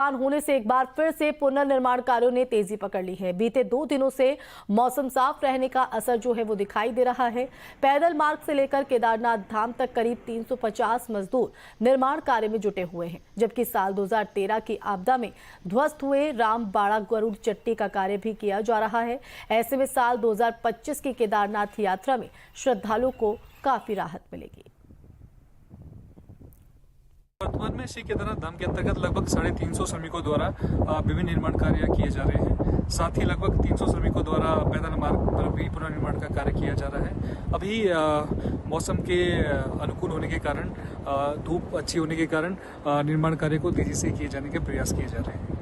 होने से एक बार फिर से पुनर्निर्माण कार्यों ने तेजी पकड़ ली है। बीते 2 दिनों से मौसम साफ रहने का असर जो है वो दिखाई दे रहा है। पैदल मार्ग से लेकर केदारनाथ धाम तक करीब 350 मजदूर निर्माण कार्य में जुटे हुए हैं, जबकि साल 2013 की आपदा में ध्वस्त हुए रामबाड़ा गरुड़ चट्टी का कार्य भी किया जा रहा है। ऐसे में साल 2025 की केदारनाथ यात्रा में श्रद्धालुओं को काफी राहत मिलेगी। वर्तमान में श्री केदारनाथ धाम के अंतर्गत लगभग 350 श्रमिकों द्वारा विभिन्न निर्माण कार्य किए जा रहे हैं। साथ ही लगभग 300 श्रमिकों द्वारा पैदल मार्ग पर भी पुनर्निर्माण का कार्य किया जा रहा है। अभी मौसम के अनुकूल होने के कारण, धूप अच्छी होने के कारण निर्माण कार्य को तेजी से किए जाने के प्रयास किए जा रहे हैं।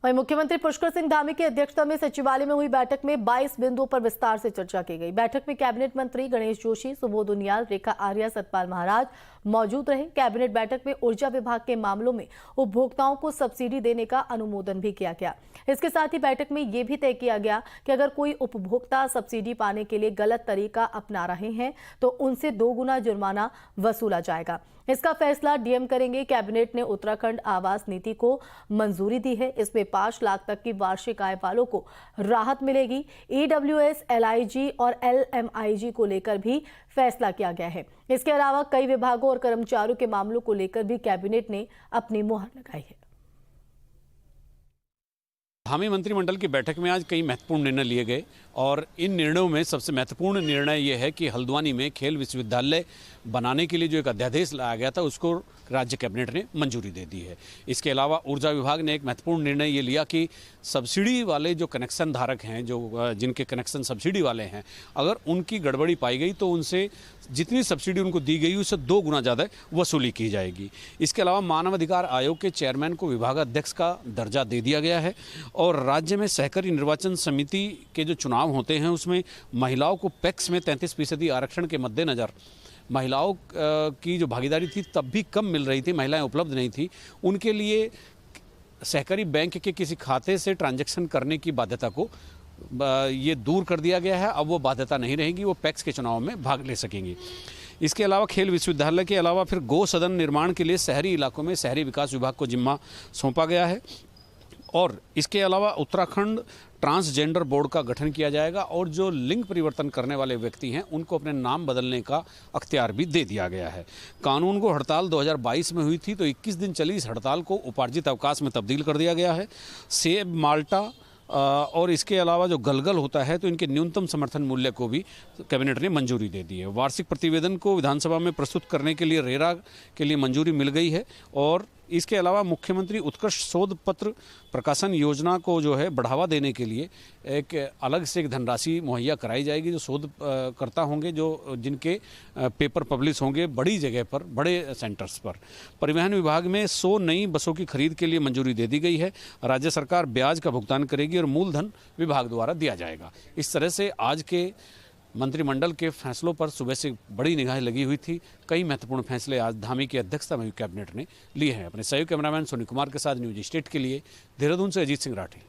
वहीं मुख्यमंत्री पुष्कर सिंह धामी की अध्यक्षता में सचिवालय में हुई बैठक में 22 बिंदुओं पर विस्तार से चर्चा की गई। बैठक में कैबिनेट मंत्री गणेश जोशी, सुबोध उनियाल, रेखा आर्या, सतपाल महाराज मौजूद रहे। कैबिनेट बैठक में ऊर्जा विभाग के मामलों में उपभोक्ताओं को सब्सिडी देने का अनुमोदन भी किया गया। इसके साथ ही बैठक में यह भी तय किया गया कि अगर कोई उपभोक्ता सब्सिडी पाने के लिए गलत तरीका अपना रहे हैं तो उनसे 2 गुना जुर्माना वसूला जाएगा। इसका फैसला डीएम करेंगे। कैबिनेट ने उत्तराखंड आवास नीति को मंजूरी दी है। इसमें 5 लाख तक की वार्षिक आय वालों को राहत मिलेगी। ईडब्ल्यूएस, एलआईजी और एलएमआईजी को लेकर भी फैसला किया गया है। इसके अलावा कई विभागों और कर्मचारियों के मामलों को लेकर भी कैबिनेट ने अपनी मुहर लगाई है। धामी मंत्रिमंडल की बैठक में आज कई महत्वपूर्ण निर्णय लिए गए और इन निर्णयों में सबसे महत्वपूर्ण निर्णय ये है कि हल्द्वानी में खेल विश्वविद्यालय बनाने के लिए जो एक अध्यादेश लाया गया था उसको राज्य कैबिनेट ने मंजूरी दे दी है। इसके अलावा ऊर्जा विभाग ने एक महत्वपूर्ण निर्णय ये लिया कि सब्सिडी वाले जो कनेक्शन धारक हैं, जो जिनके कनेक्शन सब्सिडी वाले हैं, अगर उनकी गड़बड़ी पाई गई तो उनसे जितनी सब्सिडी उनको दी गई उससे 2 गुना ज़्यादा वसूली की जाएगी। इसके अलावा मानव अधिकार आयोग के चेयरमैन को विभागाध्यक्ष का दर्जा दे दिया गया है और राज्य में सहकारी निर्वाचन समिति के जो चुनाव होते हैं उसमें महिलाओं को पैक्स में 33% आरक्षण के मद्देनज़र महिलाओं की जो भागीदारी थी तब भी कम मिल रही थी, महिलाएं उपलब्ध नहीं थी, उनके लिए सहकारी बैंक के किसी खाते से ट्रांजैक्शन करने की बाध्यता को ये दूर कर दिया गया है। अब वो बाध्यता नहीं रहेगी, वो पैक्स के चुनाव में भाग ले सकेंगी। इसके अलावा खेल विश्वविद्यालय के अलावा फिर गो सदन निर्माण के लिए शहरी इलाकों में शहरी विकास विभाग को जिम्मा सौंपा गया है और इसके अलावा उत्तराखंड ट्रांसजेंडर बोर्ड का गठन किया जाएगा और जो लिंग परिवर्तन करने वाले व्यक्ति हैं उनको अपने नाम बदलने का अख्तियार भी दे दिया गया है। कानून को हड़ताल 2022 में हुई थी तो 21 दिन चली इस हड़ताल को उपार्जित अवकाश में तब्दील कर दिया गया है। सेब, माल्टा और इसके अलावा जो गलगल होता है तो इनके न्यूनतम समर्थन मूल्य को भी कैबिनेट ने मंजूरी दे दी है। वार्षिक प्रतिवेदन को विधानसभा में प्रस्तुत करने के लिए रेरा के लिए मंजूरी मिल गई है और इसके अलावा मुख्यमंत्री उत्कृष्ट शोध पत्र प्रकाशन योजना को जो है बढ़ावा देने के लिए एक अलग से एक धनराशि मुहैया कराई जाएगी। जो शोध करता होंगे, जो जिनके पेपर पब्लिश होंगे बड़ी जगह पर, बड़े सेंटर्स पर। परिवहन विभाग में 100 नई बसों की खरीद के लिए मंजूरी दे दी गई है। राज्य सरकार ब्याज का भुगतान करेगी और मूलधन विभाग द्वारा दिया जाएगा। इस तरह से आज के मंत्रिमंडल के फैसलों पर सुबह से बड़ी निगाहें लगी हुई थी। कई महत्वपूर्ण फैसले आज धामी की अध्यक्षता में कैबिनेट ने लिए हैं। अपने सहयोगी कैमरामैन सोनी कुमार के साथ न्यूज स्टेट के लिए देहरादून से अजीत सिंह राठी।